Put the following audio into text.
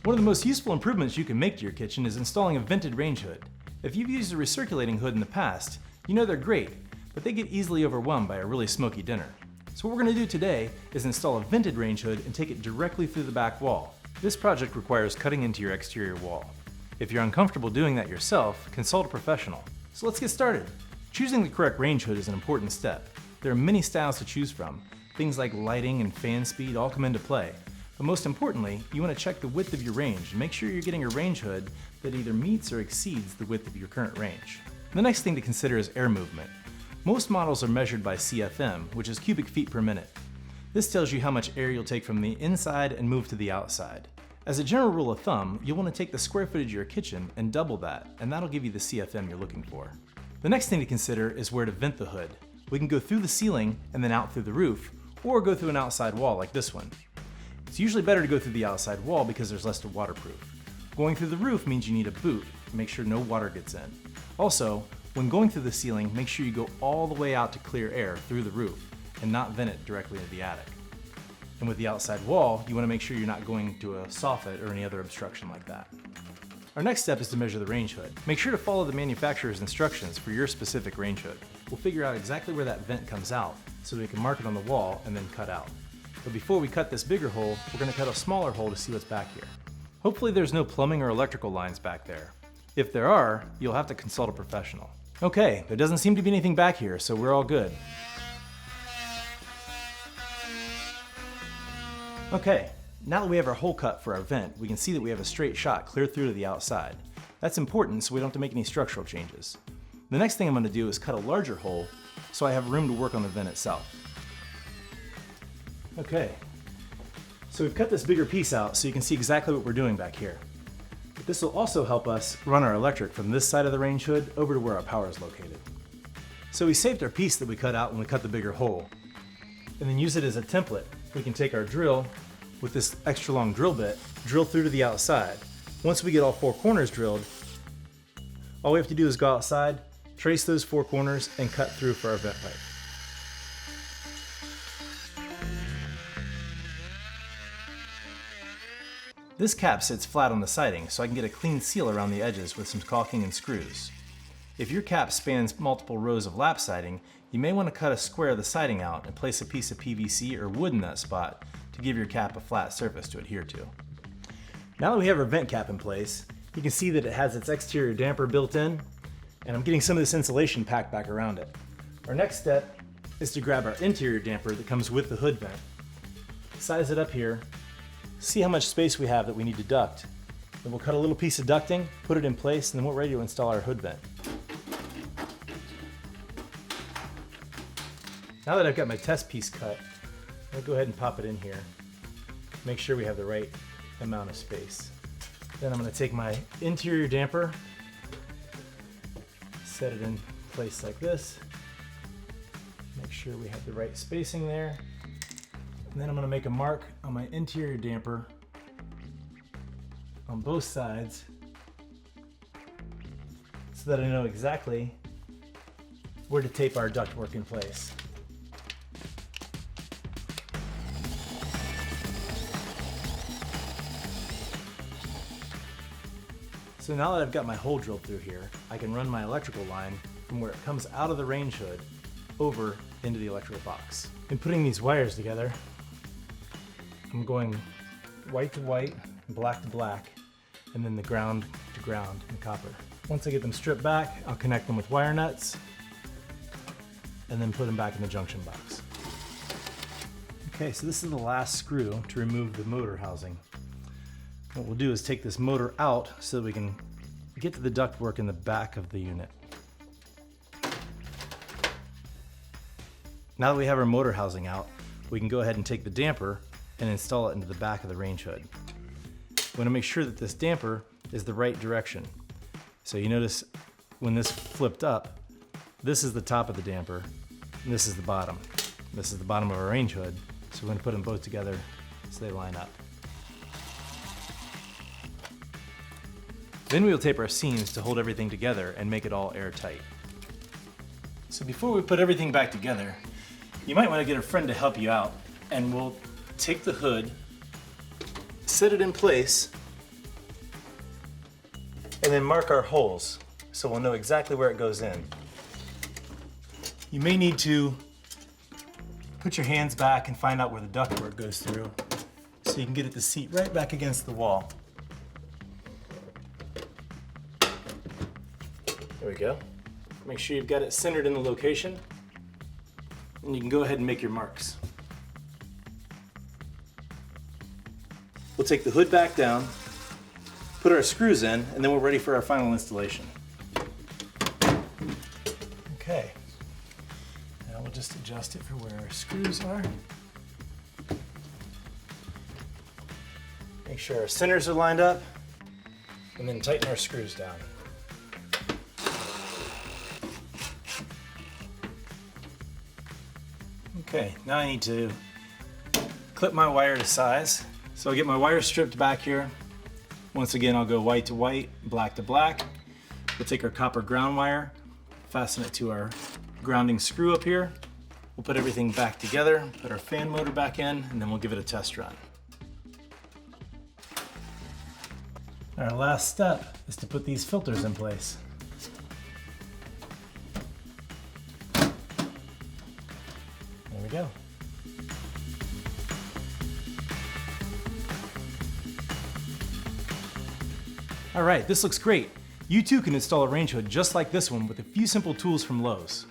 One of the most useful improvements you can make to your kitchen is installing a vented range hood. If you've used a recirculating hood in the past, you know they're great, but they get easily overwhelmed by a really smoky dinner. So what we're going to do today is install a vented range hood and take it directly through the back wall. This project requires cutting into your exterior wall. If you're uncomfortable doing that yourself, consult a professional. So let's get started. Choosing the correct range hood is an important step. There are many styles to choose from. Things like lighting and fan speed all come into play. But most importantly, you want to check the width of your range and make sure you're getting a range hood that either meets or exceeds the width of your current range. The next thing to consider is air movement. Most models are measured by CFM, which is cubic feet per minute. This tells you how much air you'll take from the inside and move to the outside. As a general rule of thumb, you'll want to take the square footage of your kitchen and double that, and that'll give you the CFM you're looking for. The next thing to consider is where to vent the hood. We can go through the ceiling and then out through the roof, or go through an outside wall like this one. It's usually better to go through the outside wall because there's less to waterproof. Going through the roof means you need a boot to make sure no water gets in. Also, when going through the ceiling, make sure you go all the way out to clear air through the roof and not vent it directly into the attic. And with the outside wall, you want to make sure you're not going to a soffit or any other obstruction like that. Our next step is to measure the range hood. Make sure to follow the manufacturer's instructions for your specific range hood. We'll figure out exactly where that vent comes out so we can mark it on the wall and then cut out. But before we cut this bigger hole, we're going to cut a smaller hole to see what's back here. Hopefully there's no plumbing or electrical lines back there. If there are, you'll have to consult a professional. Okay, there doesn't seem to be anything back here, so we're all good. Okay, now that we have our hole cut for our vent, we can see that we have a straight shot clear through to the outside. That's important so we don't have to make any structural changes. The next thing I'm going to do is cut a larger hole so I have room to work on the vent itself. Okay, so we've cut this bigger piece out so you can see exactly what we're doing back here. But this will also help us run our electric from this side of the range hood over to where our power is located. So we saved our piece that we cut out when we cut the bigger hole, and then use it as a template. We can take our drill with this extra long drill bit, drill through to the outside. Once we get all four corners drilled, all we have to do is go outside, trace those four corners, and cut through for our vent pipe. This cap sits flat on the siding so I can get a clean seal around the edges with some caulking and screws. If your cap spans multiple rows of lap siding, you may want to cut a square of the siding out and place a piece of PVC or wood in that spot to give your cap a flat surface to adhere to. Now that we have our vent cap in place, you can see that it has its exterior damper built in, and I'm getting some of this insulation packed back around it. Our next step is to grab our interior damper that comes with the hood vent, size it up here, see how much space we have that we need to duct. Then we'll cut a little piece of ducting, put it in place, and then we're ready to install our hood vent. Now that I've got my test piece cut, I'll go ahead and pop it in here. Make sure we have the right amount of space. Then I'm going to take my interior damper, set it in place like this. Make sure we have the right spacing there. And then I'm going to make a mark on my interior damper on both sides so that I know exactly where to tape our ductwork in place. So now that I've got my hole drilled through here, I can run my electrical line from where it comes out of the range hood over into the electrical box. In putting these wires together, I'm going white to white, black to black, and then the ground to ground and copper. Once I get them stripped back, I'll connect them with wire nuts and then put them back in the junction box. Okay, so this is the last screw to remove the motor housing. What we'll do is take this motor out so that we can get to the ductwork in the back of the unit. Now that we have our motor housing out, we can go ahead and take the damper and install it into the back of the range hood. We want to make sure that this damper is the right direction. So you notice when this flipped up, this is the top of the damper, and this is the bottom. This is the bottom of our range hood, so we're going to put them both together so they line up. Then we'll tape our seams to hold everything together and make it all airtight. So before we put everything back together, you might want to get a friend to help you out, and we'll take the hood, set it in place, and then mark our holes so we'll know exactly where it goes in. You may need to put your hands back and find out where the ductwork goes through so you can get it to seat right back against the wall. There we go. Make sure you've got it centered in the location, and you can go ahead and make your marks. We'll take the hood back down, put our screws in, and then we're ready for our final installation. Okay. Now we'll just adjust it for where our screws are. Make sure our centers are lined up, and then tighten our screws down. Okay, now I need to clip my wire to size. So I'll get my wire stripped back here. Once again, I'll go white to white, black to black. We'll take our copper ground wire, fasten it to our grounding screw up here. We'll put everything back together, put our fan motor back in, and then we'll give it a test run. Our last step is to put these filters in place. There we go. All right, this looks great. You too can install a range hood just like this one with a few simple tools from Lowe's.